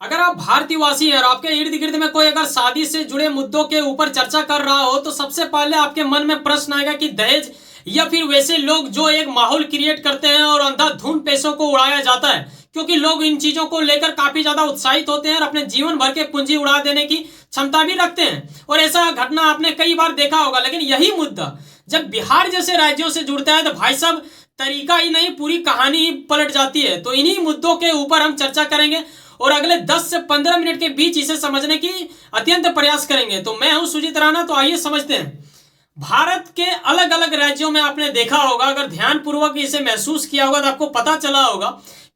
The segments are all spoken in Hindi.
अगर आप भारतीयवासी हैं और आपके इर्द गिर्द में कोई अगर शादी से जुड़े मुद्दों के ऊपर चर्चा कर रहा हो तो सबसे पहले आपके मन में प्रश्न आएगा कि दहेज या फिर वैसे लोग जो एक माहौल क्रिएट करते हैं और अंधाधुंध पैसों को उड़ाया जाता है, क्योंकि लोग इन चीजों को लेकर काफी ज्यादा उत्साहित होते हैं और अपने जीवन भर के पूंजी उड़ा देने की क्षमता भी रखते हैं। और ऐसा घटना आपने कई बार देखा होगा। लेकिन यही मुद्दा जब बिहार जैसे राज्यों से जुड़ता है तो भाई साहब तरीका ही नहीं, पूरी कहानी ही पलट जाती है। तो इन्हीं मुद्दों के ऊपर हम चर्चा करेंगे और अगले 10 से 15 मिनट के बीच इसे समझने की अत्यंत प्रयास करेंगे। तो मैं हूं सुजीत राणा। तो आइए समझते हैं। भारत के अलग अलग राज्यों में आपने देखा होगा, अगर ध्यानपूर्वक इसे महसूस किया होगा तो आपको पता चला होगा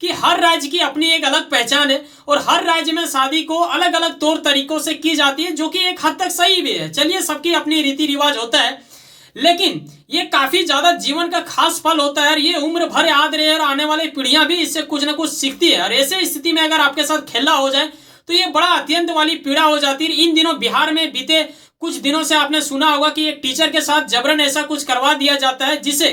कि हर राज्य की अपनी एक अलग पहचान है और हर राज्य में शादी को अलग अलग तौर तरीकों से की जाती है, जो कि एक हद तक सही भी है। चलिए, सबकी अपनी रीति रिवाज होता है, लेकिन ये काफी ज्यादा जीवन का खास पल होता है और ये उम्र भर याद रहे और आने वाली पीढ़ियां भी इससे कुछ ना कुछ सीखती है। और ऐसे स्थिति में अगर आपके साथ खेला हो जाए तो ये बड़ा अत्यंत वाली पीड़ा हो जाती है। इन दिनों बिहार में बीते कुछ दिनों से आपने सुना होगा कि एक टीचर के साथ जबरन ऐसा कुछ करवा दिया जाता है जिसे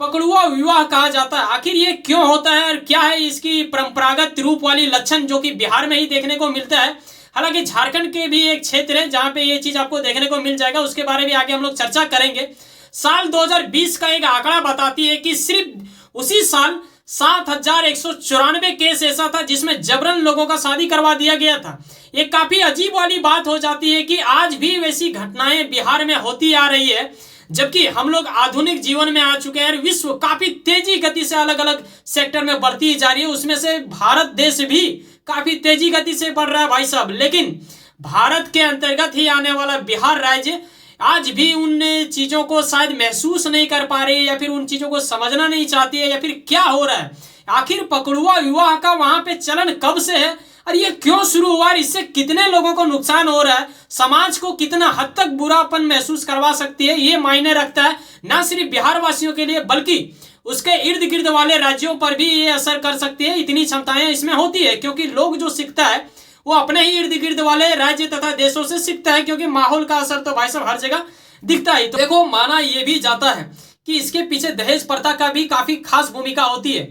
पकड़ुआ विवाह कहा जाता है। आखिर ये क्यों होता है और क्या है इसकी परंपरागत रूप वाली लक्षण जो कि बिहार में ही देखने को मिलता है। हालांकि झारखंड के भी एक क्षेत्र है जहां पे ये चीज आपको देखने को मिल जाएगा, उसके बारे में आगे हम लोग चर्चा करेंगे। साल 2020 का एक आंकड़ा बताती है कि सिर्फ उसी साल 7,194 केस ऐसा था जिसमें जबरन लोगों का शादी करवा दिया गया था। ये काफी अजीब वाली बात हो जाती है कि आज भी वैसी घटनाएं बिहार में होती आ रही है, जबकि हम लोग आधुनिक जीवन में आ चुके हैं और विश्व काफी तेजी गति से अलग अलग सेक्टर में बढ़ती जा रही है। उसमें से भारत देश भी काफी तेजी गति से बढ़ रहा है भाई साहब। लेकिन भारत के अंतर्गत ही आने वाला बिहार राज्य आज भी उन चीजों को शायद महसूस नहीं कर पा रही है, या फिर उन चीजों को समझना नहीं चाहती है, या फिर क्या हो रहा है। आखिर पकड़ुआ विवाह का वहां पे चलन कब से है और ये क्यों शुरू हुआ और इससे कितने लोगों को नुकसान हो रहा है, समाज को कितना हद तक बुरापन महसूस करवा सकती है, ये मायने रखता है न सिर्फ बिहार वासियों के लिए बल्कि उसके इर्द गिर्द वाले राज्यों पर भी ये असर कर सकती है। इतनी क्षमताएं इसमें होती है, क्योंकि लोग जो सीखता है वो अपने ही इर्द गिर्द वाले राज्य तथा देशों से सीखता है, क्योंकि माहौल का असर तो भाई साहब हर जगह दिखता है। तो देखो, माना यह भी जाता है कि इसके पीछे दहेज प्रथा का भी काफी खास भूमिका होती है।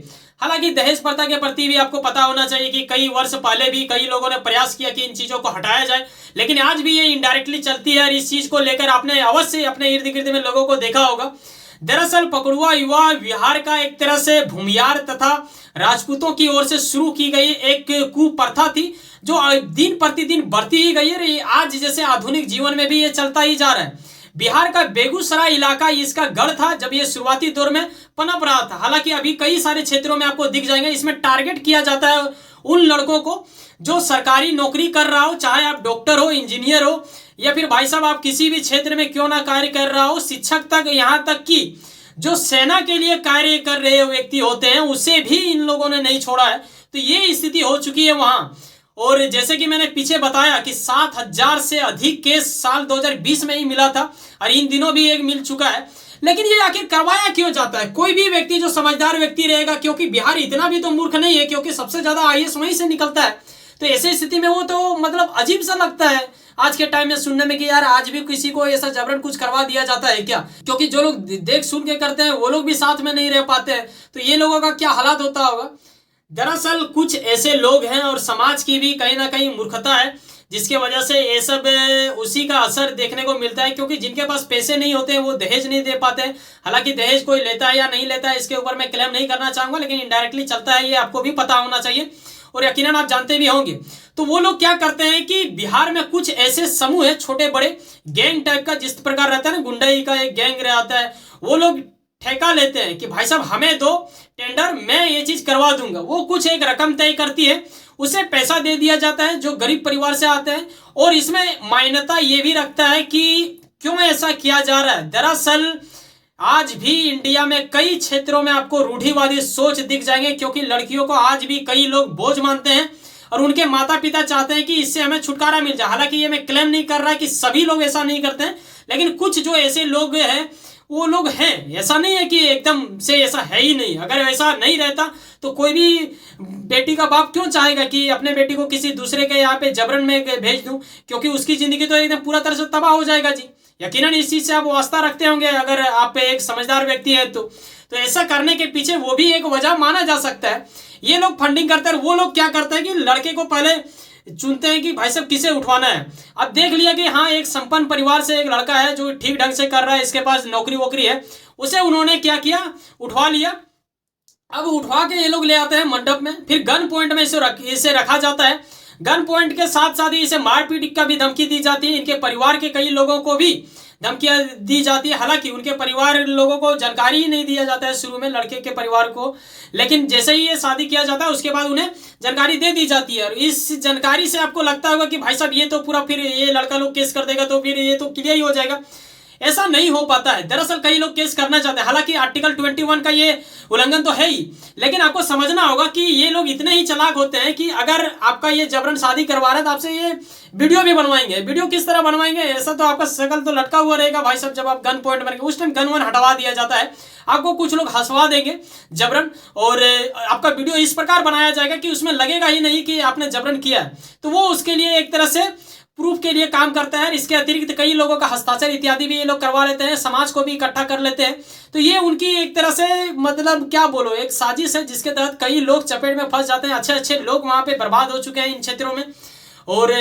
हालांकि दहेज प्रथा के प्रति भी आपको पता होना चाहिए कि कई वर्ष पहले भी कई लोगों ने प्रयास किया कि इन चीजों को हटाया जाए, लेकिन आज भी ये इनडायरेक्टली चलती है और इस चीज को लेकर आपने अवश्य अपने इर्द गिर्द में लोगों को देखा होगा। दरअसल पकड़ुआ विवाह बिहार का एक तरह से भूमियार तथा राजपूतों की ओर से शुरू की गई एक कुप्रथा थी, जो दिन प्रतिदिन बढ़ती ही गई है। आज जैसे आधुनिक जीवन में भी ये चलता ही जा रहा है। बिहार का बेगूसराय इलाका इसका गढ़ था जब ये शुरुआती दौर में पनप रहा था। हालांकि अभी कई सारे क्षेत्रों में आपको दिख जाएंगे। इसमें टारगेट किया जाता है उन लड़कों को जो सरकारी नौकरी कर रहा हो, चाहे आप डॉक्टर हो, इंजीनियर हो, या फिर भाई साहब आप किसी भी क्षेत्र में क्यों ना कार्य कर रहा हो, शिक्षक तक, यहाँ तक कि जो सेना के लिए कार्य कर रहे व्यक्ति होते हैं उसे भी इन लोगों ने नहीं छोड़ा है। तो ये स्थिति हो चुकी है वहां। और जैसे कि मैंने पीछे बताया कि 7,000 से अधिक केस साल 2020 में ही मिला था और इन दिनों भी एक मिल चुका है। लेकिन ये आखिर करवाया क्यों जाता है? कोई भी व्यक्ति जो समझदार व्यक्ति रहेगा, क्योंकि बिहार इतना भी तो मूर्ख नहीं है, क्योंकि सबसे ज्यादा आईएएस वहीं से निकलता है। तो ऐसी स्थिति में वो तो मतलब अजीब सा लगता है आज के टाइम में सुनने में कि यार आज भी किसी को ऐसा जबरन कुछ करवा दिया जाता है क्या? क्योंकि जो लोग देख सुन के करते हैं वो लोग भी साथ में नहीं रह पाते हैं। तो ये लोगों का क्या हालात होता होगा। दरअसल कुछ ऐसे लोग हैं और समाज की भी कहीं ना कहीं मूर्खता है, जिसके वजह से ये सब उसी का असर देखने को मिलता है। क्योंकि जिनके पास पैसे नहीं होते हैं वो दहेज नहीं दे पाते हैं। हालांकि दहेज कोई लेता है या नहीं लेता है इसके ऊपर मैं क्लेम नहीं करना चाहूंगा, लेकिन इनडायरेक्टली चलता है, ये आपको भी पता होना चाहिए और यकीनन आप जानते भी होंगे। तो वो लोग क्या करते हैं कि बिहार में कुछ ऐसे समूह है, छोटे बड़े गैंग टाइप का, जिस प्रकार रहता है ना, गुंडाई का एक गैंग रहता है, वो लोग ठेका लेते हैं कि भाई साहब हमें दो टेंडर, मैं ये चीज करवा दूंगा। वो कुछ एक रकम तय करती है, उसे पैसा दे दिया जाता है जो गरीब परिवार से आते हैं। और इसमें मान्यता ये भी रखता है कि क्यों ऐसा किया जा रहा है। दरअसल आज भी इंडिया में कई क्षेत्रों में आपको रूढ़िवादी सोच दिख जाएंगे, क्योंकि लड़कियों को आज भी कई लोग बोझ मानते हैं और उनके माता पिता चाहते हैं कि इससे हमें छुटकारा मिल जाए। हालांकि ये मैं क्लेम नहीं कर रहा कि सभी लोग ऐसा नहीं करते हैं, लेकिन कुछ जो ऐसे लोग हैं वो लोग हैं। ऐसा नहीं है कि एकदम से ऐसा है ही नहीं। अगर ऐसा नहीं रहता तो कोई भी बेटी का बाप क्यों चाहेगा कि अपने बेटी को किसी दूसरे के यहाँ पे जबरन में भेज दूं, क्योंकि उसकी जिंदगी तो एकदम पूरा तरह से तबाह हो जाएगा जी। यकीनन इस चीज से आप वास्ता रखते होंगे अगर आप एक समझदार व्यक्ति है तो ऐसा करने के पीछे वो भी एक वजह माना जा सकता है। ये लोग फंडिंग करते हैं। वो लोग क्या करते हैं कि लड़के को पहले चुनते हैं कि भाई साहब किसे उठवाना है। अब देख लिया कि हाँ एक संपन्न परिवार से एक लड़का है जो ठीक ढंग से कर रहा है, इसके पास नौकरी वोकरी है, उसे उन्होंने क्या किया, उठवा लिया। अब उठवा के ये लोग ले आते हैं मंडप में, फिर गन पॉइंट में इसे रखा जाता है। गन पॉइंट के साथ साथ ही इसे मारपीट का भी धमकी दी जाती है। इनके परिवार के कई लोगों को भी धमकियां दी जाती है। हालांकि उनके परिवार लोगों को जानकारी ही नहीं दिया जाता है शुरू में, लड़के के परिवार को, लेकिन जैसे ही ये शादी किया जाता है उसके बाद उन्हें जानकारी दे दी जाती है। और इस जानकारी से आपको लगता होगा कि भाई साहब ये तो पूरा फिर ये लड़का लोग केस कर देगा तो फिर ये तो क्लियर ही हो जाएगा। ऐसा नहीं हो पाता है। दरअसल कई लोग केस करना चाहते हैं, हालांकि आर्टिकल 21 का ये उल्लंघन तो है ही, लेकिन आपको समझना होगा कि ये लोग इतने ही चालाक होते हैं कि अगर आपका ये जबरन शादी करवा रहा है तो आपसे ये वीडियो भी बनवाएंगे। वीडियो किस तरह बनवाएंगे, ऐसा तो आपका शकल तो लटका हुआ रहेगा भाई साहब। जब आप गन पॉइंट बनेंगे उस टाइम गन वन हटवा दिया जाता है, आपको कुछ लोग हंसवा देंगे जबरन, और आपका वीडियो इस प्रकार बनाया जाएगा कि उसमें लगेगा ही नहीं कि आपने जबरन किया है। तो वो उसके लिए एक तरह से प्रूफ के लिए काम करता है। इसके अतिरिक्त कई लोगों का हस्ताक्षर इत्यादि भी ये लोग करवा लेते हैं, समाज को भी इकट्ठा कर लेते हैं। तो ये उनकी एक तरह से मतलब क्या बोलो, एक साजिश है जिसके तहत कई लोग चपेट में फंस जाते हैं। अच्छे अच्छे लोग वहां पे बर्बाद हो चुके हैं इन क्षेत्रों में। और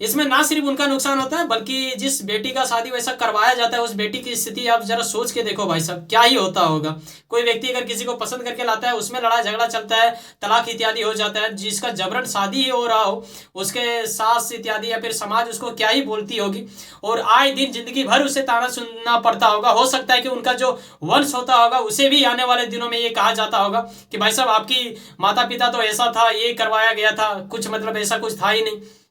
इसमें ना सिर्फ उनका नुकसान होता है बल्कि जिस बेटी का शादी वैसा करवाया जाता है उस बेटी की स्थिति आप जरा सोच के देखो भाई साहब, क्या ही होता होगा। कोई व्यक्ति अगर किसी को पसंद करके लाता है, उसमें लड़ाई झगड़ा चलता है, तलाक इत्यादि हो जाता है, जिसका जबरन शादी ही हो रहा हो, उसके सास इत्यादि या फिर समाज उसको क्या ही बोलती होगी, और आए दिन जिंदगी भर उसे ताना सुनना पड़ता होगा। हो सकता है कि उनका जो वंश होता होगा उसे भी आने वाले दिनों में ये कहा जाता होगा कि भाई साहब आपकी माता पिता तो ऐसा था, ये करवाया गया था, कुछ मतलब ऐसा कुछ था ही नहीं।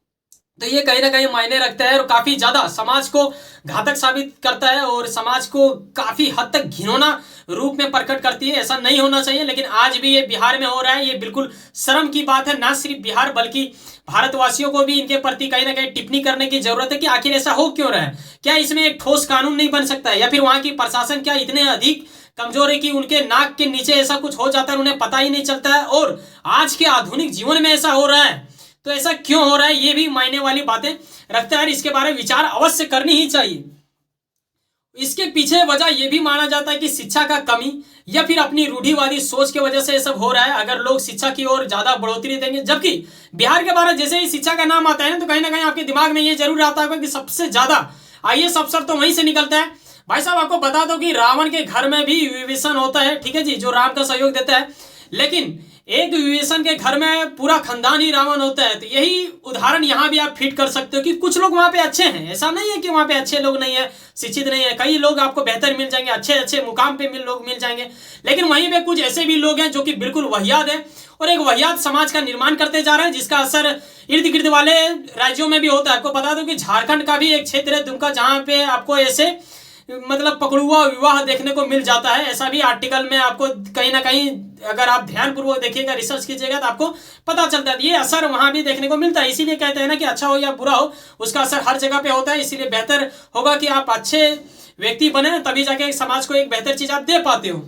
तो ये कहीं ना कहीं मायने रखता है और काफी ज्यादा समाज को घातक साबित करता है और समाज को काफी हद तक घिनौना रूप में प्रकट करती है। ऐसा नहीं होना चाहिए, लेकिन आज भी ये बिहार में हो रहा है। ये बिल्कुल शर्म की बात है, ना सिर्फ बिहार बल्कि भारतवासियों को भी इनके प्रति कहीं ना कहीं टिप्पणी करने की जरूरत है कि आखिर ऐसा हो क्यों रहा है। क्या इसमें एक ठोस कानून नहीं बन सकता है, या फिर वहां की प्रशासन क्या इतने अधिक कमजोर है कि उनके नाक के नीचे ऐसा कुछ हो जाता है उन्हें पता ही नहीं चलता है, और आज के आधुनिक जीवन में ऐसा हो रहा है। तो ऐसा क्यों हो रहा है, ये भी मायने वाली बातें रखता है। इसके बारे में विचार अवश्य करनी ही चाहिए। इसके पीछे वजह यह भी माना जाता है कि शिक्षा का कमी या फिर अपनी रूढ़िवादी सोच की वजह से ये सब हो रहा है। अगर लोग शिक्षा की ओर ज्यादा बढ़ोतरी देंगे, जबकि बिहार के बारे जैसे ही शिक्षा का नाम आता है तो कहीं ना कहीं आपके दिमाग में ये जरूर आता होगा कि सबसे ज्यादा IAS अफसर तो वहीं से निकलता है। भाई साहब आपको बता दो कि रावण के घर में भी विभीषण होता है, ठीक है जी, जो राम का सहयोग देता है, लेकिन एक विभीषण के घर में पूरा खानदान ही रावण होता है। तो यही उदाहरण यहाँ भी आप फिट कर सकते हो कि कुछ लोग वहां पे अच्छे हैं, ऐसा नहीं है कि वहां पे अच्छे लोग नहीं है, शिक्षित नहीं है। कई लोग आपको बेहतर मिल जाएंगे, अच्छे अच्छे मुकाम पे लोग मिल जाएंगे, लेकिन वहीं पे कुछ ऐसे भी लोग हैं जो कि बिल्कुल वहियाद है और एक वहियाद समाज का निर्माण करते जा रहे हैं, जिसका असर इर्द गिर्द वाले राज्यों में भी होता है। आपको बता दो कि झारखंड का भी एक क्षेत्र है दुमका, जहां पे आपको ऐसे मतलब पकड़ुआ विवाह देखने को मिल जाता है। ऐसा भी आर्टिकल में आपको कहीं ना कहीं अगर आप ध्यानपूर्वक देखिएगा, रिसर्च कीजिएगा तो आपको पता चलता है। ये असर वहां भी देखने को मिलता है। इसीलिए कहते हैं ना कि अच्छा हो या बुरा हो, उसका असर हर जगह पे होता है। इसीलिए बेहतर होगा कि आप अच्छे व्यक्ति बने, तभी जाके समाज को एक बेहतर चीज आप दे पाते हो,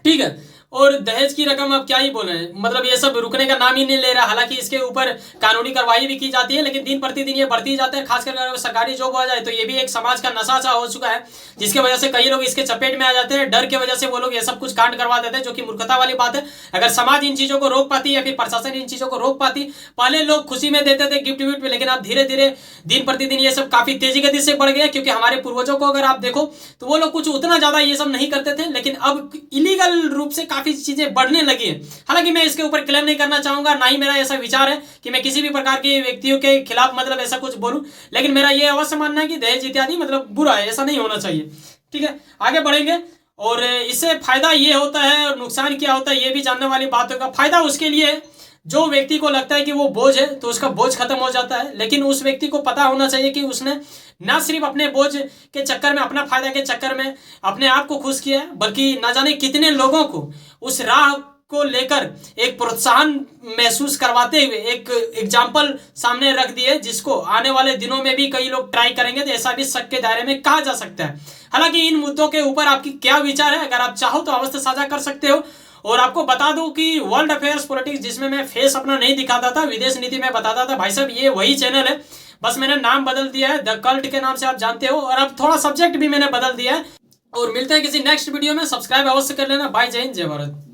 ठीक है। और दहेज की रकम अब क्या ही बोले, मतलब ये सब रुकने का नाम ही नहीं ले रहा। हालांकि इसके ऊपर कानूनी कार्रवाई भी की जाती है, लेकिन दिन प्रतिदिन ये बढ़ती जाता है। खासकर अगर सरकारी जॉब हो जाए तो ये भी एक समाज का नशा सा हो चुका है, जिसकी वजह से कई लोग इसके चपेट में आ जाते हैं। डर की वजह से वो लोग ये सब कुछ कांड करवा देते हैं, जो कि मूर्खता वाली बात है। अगर समाज इन चीजों को रोक पाती या फिर प्रशासन इन चीजों को रोक पाती, पहले लोग खुशी में देते थे गिफ्ट विफ्ट, लेकिन अब धीरे धीरे दिन प्रतिदिन ये सब काफी तेजी गति से बढ़ गया। क्योंकि हमारे पूर्वजों को अगर आप देखो तो वो लोग कुछ उतना ज्यादा ये सब नहीं करते थे, लेकिन अब इलीगल रूप से काफी चीजें बढ़ने लगी है। हालांकि मैं इसके ऊपर क्लेम नहीं करना चाहूंगा, ना ही मेरा ऐसा विचार है कि मैं किसी भी प्रकार के व्यक्तियों के खिलाफ मतलब ऐसा कुछ बोलूं, लेकिन मेरा यह अवश्य मानना है कि दहेज इत्यादि मतलब बुरा है, ऐसा नहीं होना चाहिए, ठीक है। आगे बढ़ेंगे और इससे फायदा ये होता है और नुकसान क्या होता है ये भी जानने वाली बात होगा। फायदा उसके लिए जो व्यक्ति को लगता है कि वो बोझ है तो उसका बोझ खत्म हो जाता है, लेकिन उस व्यक्ति को पता होना चाहिए कि उसने ना सिर्फ अपने बोझ के चक्कर में, अपना फायदा के चक्कर में अपने आप को खुश किया है, बल्कि ना जाने कितने लोगों को उस राह को लेकर एक प्रोत्साहन महसूस करवाते हुए एक एग्जाम्पल सामने रख दिए, जिसको आने वाले दिनों में भी कई लोग ट्राई करेंगे। तो ऐसा भी शक के दायरे में कहा जा सकता है। हालांकि इन मुद्दों के ऊपर आपकी क्या विचार है, अगर आप चाहो तो अवश्य साझा कर सकते हो। और आपको बता दूं कि वर्ल्ड अफेयर्स पॉलिटिक्स, जिसमें मैं फेस अपना नहीं दिखाता था, विदेश नीति में बताता था, भाई साहब ये वही चैनल है, बस मैंने नाम बदल दिया है, द कल्ट के नाम से आप जानते हो, और अब थोड़ा सब्जेक्ट भी मैंने बदल दिया है। और मिलते हैं किसी नेक्स्ट वीडियो में, सब्सक्राइब अवश्य कर लेना। बाय, जय हिंद, जय भारत।